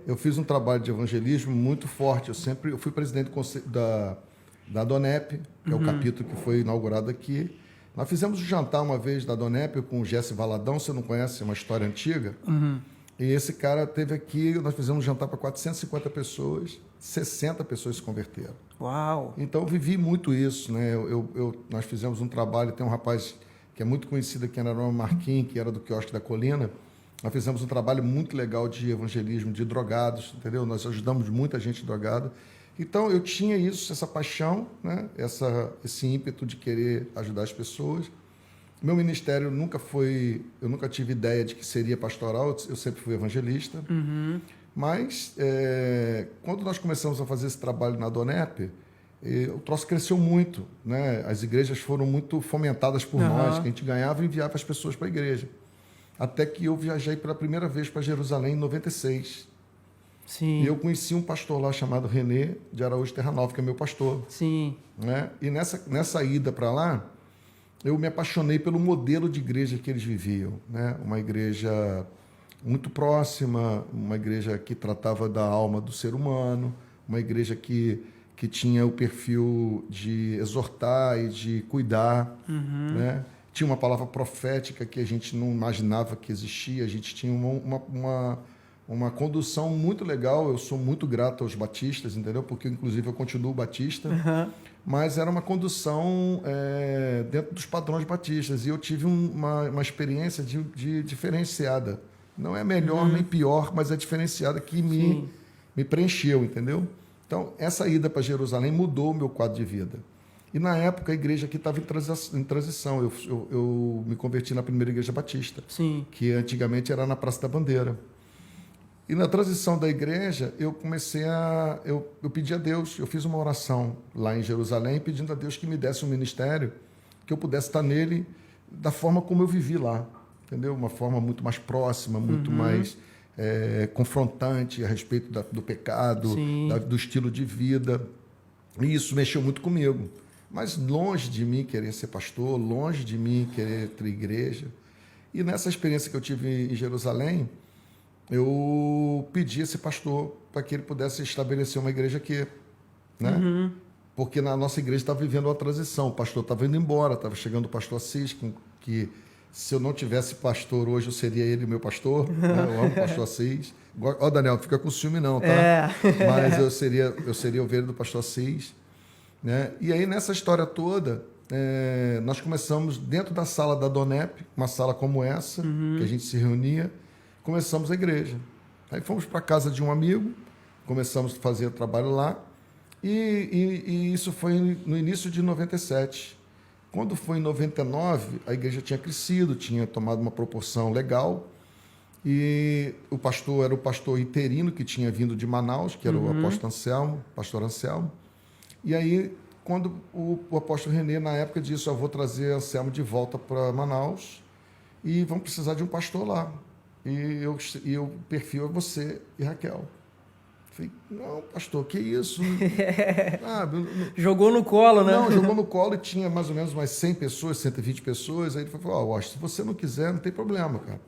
eu fiz um trabalho de evangelismo muito forte. Eu fui presidente da DONEP, que é o capítulo que foi inaugurado aqui. Nós fizemos um jantar uma vez da DONEP com o Jesse Valadão, você não conhece, é uma história antiga. E esse cara teve aqui, nós fizemos um jantar para 450 pessoas, 60 pessoas se converteram. Uau! Então, eu vivi muito isso, né? Nós fizemos um trabalho, tem um rapaz que é muito conhecido aqui na Aroma Marquinhos, que era do Quiosque da Colina. Nós fizemos um trabalho muito legal de evangelismo de drogados, entendeu? Nós ajudamos muita gente drogada. Então, eu tinha isso, essa paixão, né? Esse ímpeto de querer ajudar as pessoas. Meu ministério nunca foi... Eu nunca tive ideia de que seria pastoral, eu sempre fui evangelista. Mas, quando nós começamos a fazer esse trabalho na DONEP, o troço cresceu muito, né? As igrejas foram muito fomentadas por nós, que a gente ganhava e enviava as pessoas para a igreja. Até que eu viajei pela primeira vez para Jerusalém em 96. Sim. E eu conheci um pastor lá chamado René de Araújo Terra Nova, que é meu pastor. Sim. Né? E nessa ida para lá, eu me apaixonei pelo modelo de igreja que eles viviam. Né? Uma igreja muito próxima, uma igreja que tratava da alma do ser humano, uma igreja que tinha o perfil de exortar e de cuidar. Né? Tinha uma palavra profética que a gente não imaginava que existia, a gente tinha uma condução muito legal. Eu sou muito grato aos batistas, entendeu? Porque, inclusive, eu continuo batista. Mas era uma condução dentro dos padrões batistas. E eu tive uma experiência de diferenciada. Não é melhor nem pior, mas é diferenciada que me preencheu, entendeu? Então, essa ida para Jerusalém mudou o meu quadro de vida. E, na época, a igreja aqui estava em transição. Eu me converti na primeira igreja batista, que antigamente era na Praça da Bandeira. E na transição da igreja, eu comecei eu pedi a Deus, eu fiz uma oração lá em Jerusalém, pedindo a Deus que me desse um ministério, que eu pudesse estar nele da forma como eu vivi lá, entendeu? Uma forma muito mais próxima, muito mais confrontante a respeito do pecado, do estilo de vida. E isso mexeu muito comigo. Mas longe de mim querer ser pastor, longe de mim querer ter igreja. E nessa experiência que eu tive em Jerusalém, eu pedi a esse pastor para que ele pudesse estabelecer uma igreja aqui, né? Porque na nossa igreja estava vivendo uma transição, o pastor estava indo embora, estava chegando o pastor Assis, que se eu não tivesse pastor hoje, eu seria ele o meu pastor, né? Eu amo o pastor Assis. Ó, Daniel, não fica com ciúme não, tá? Mas eu seria ovelha do pastor Assis, né? E aí, nessa história toda, nós começamos dentro da sala da DONEP, uma sala como essa, que a gente se reunia, começamos a igreja. Aí fomos para a casa de um amigo, começamos a fazer o trabalho lá, e isso foi no início de 97. Quando foi em 99, a igreja tinha crescido, tinha tomado uma proporção legal, e o pastor era o pastor interino que tinha vindo de Manaus, que era o apóstolo Anselmo, pastor Anselmo. E aí, quando o apóstolo René, na época, disse: eu vou trazer Anselmo de volta para Manaus e vamos precisar de um pastor lá. E o perfil é você e Raquel. Falei: não, pastor, que isso? Jogou no colo, né? Não, jogou no colo e tinha mais ou menos umas 100 pessoas, 120 pessoas. Aí ele falou: Washington, se você não quiser, não tem problema, cara.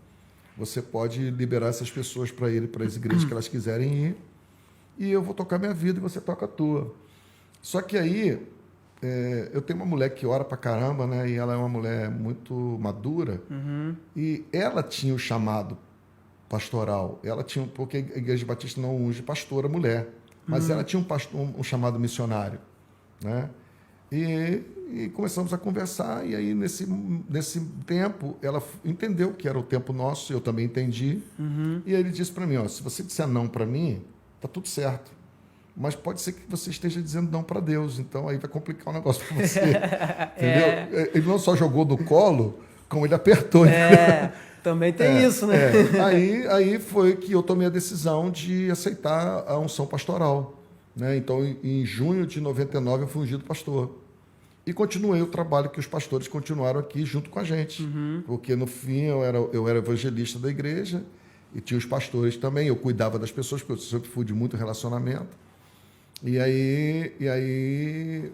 Você pode liberar essas pessoas para ir para as igrejas que elas quiserem ir, e eu vou tocar minha vida e você toca a tua. Só que aí, eu tenho uma mulher que ora pra caramba, né? E ela é uma mulher muito madura, e ela tinha o chamado pastoral. Ela tinha, porque a Igreja Batista não unge pastora mulher, mas ela tinha um chamado missionário, né? E começamos a conversar, e aí nesse tempo ela entendeu que era o tempo nosso, eu também entendi, e aí ele disse para mim: se você disser não para mim, tá tudo certo, mas pode ser que você esteja dizendo não para Deus, então aí vai complicar o negócio para você. Entendeu? Ele não só jogou do colo, como ele apertou. Também tem isso, né? Aí foi que eu tomei a decisão de aceitar a unção pastoral, né? Então, em junho de 99, eu fui ungido pastor. E continuei o trabalho que os pastores continuaram aqui junto com a gente. Porque, no fim, eu era evangelista da igreja e tinha os pastores também. Eu cuidava das pessoas, porque eu sempre fui de muito relacionamento. E aí,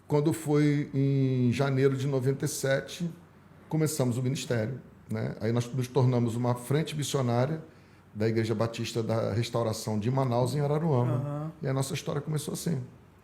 quando foi em janeiro de 97, começamos o ministério, né? Aí nós nos tornamos uma frente missionária da Igreja Batista da Restauração de Manaus, em Araruama. Aham. E a nossa história começou assim.